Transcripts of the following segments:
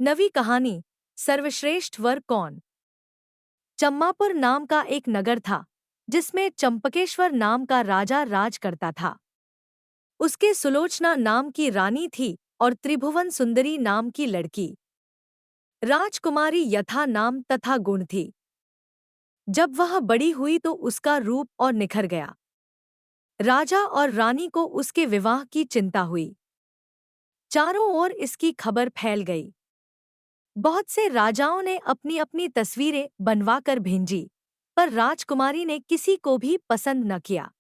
नवी कहानी। सर्वश्रेष्ठ वर कौन। चम्मापुर नाम का एक नगर था जिसमें चंपकेश्वर नाम का राजा राज करता था। उसके सुलोचना नाम की रानी थी और त्रिभुवन सुंदरी नाम की लड़की। राजकुमारी यथा नाम तथा गुण थी। जब वह बड़ी हुई तो उसका रूप और निखर गया। राजा और रानी को उसके विवाह की चिंता हुई। चारों ओर इसकी खबर फैल गई। बहुत से राजाओं ने अपनी अपनी तस्वीरें बनवाकर भेजी, पर राजकुमारी ने किसी को भी पसंद न किया।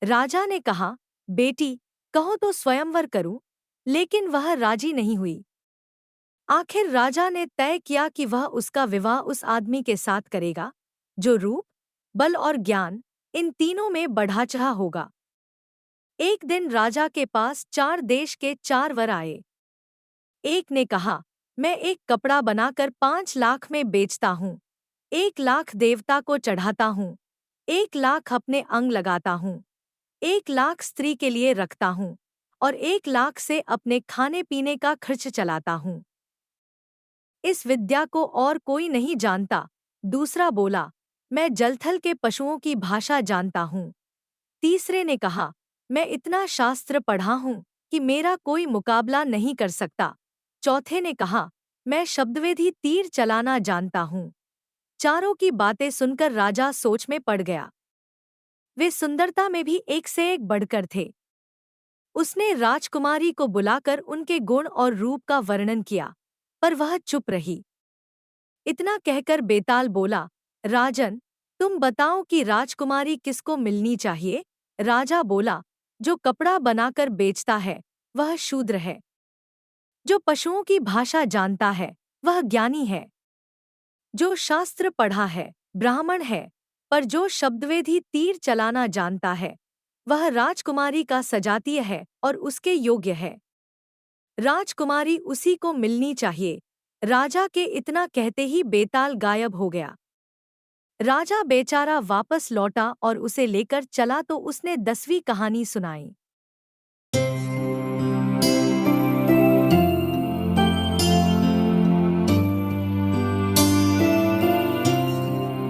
राजा ने कहा, बेटी, कहो तो स्वयंवर करूं, लेकिन वह राजी नहीं हुई। आखिर राजा ने तय किया कि वह उसका विवाह उस आदमी के साथ करेगा जो रूप, बल और ज्ञान इन तीनों में बढ़ा-चढ़ा होगा। एक दिन राजा के पास 4 देश के 4 वर आए। एक ने कहा, मैं एक कपड़ा बनाकर 5 लाख में बेचता हूँ, 1 लाख देवता को चढ़ाता हूँ, 1 लाख अपने अंग लगाता हूँ, 1 लाख स्त्री के लिए रखता हूँ और 1 लाख से अपने खाने पीने का खर्च चलाता हूँ। इस विद्या को और कोई नहीं जानता। दूसरा बोला, मैं जलथल के पशुओं की भाषा जानता हूँ। तीसरे ने कहा, मैं इतना शास्त्र पढ़ा हूँ कि मेरा कोई मुकाबला नहीं कर सकता। चौथे ने कहा, मैं शब्दवेधी तीर चलाना जानता हूँ। चारों की बातें सुनकर राजा सोच में पड़ गया। वे सुंदरता में भी एक से एक बढ़कर थे। उसने राजकुमारी को बुलाकर उनके गुण और रूप का वर्णन किया, पर वह चुप रही। इतना कहकर बेताल बोला, राजन, तुम बताओ कि राजकुमारी किसको मिलनी चाहिए। राजा बोला, जो कपड़ा बनाकर बेचता है वह शूद्र है, जो पशुओं की भाषा जानता है वह ज्ञानी है, जो शास्त्र पढ़ा है ब्राह्मण है, पर जो शब्दवेधी तीर चलाना जानता है वह राजकुमारी का सजातीय है और उसके योग्य है। राजकुमारी उसी को मिलनी चाहिए। राजा के इतना कहते ही बेताल गायब हो गया। राजा बेचारा वापस लौटा और उसे लेकर चला तो उसने 10वीं कहानी सुनाई।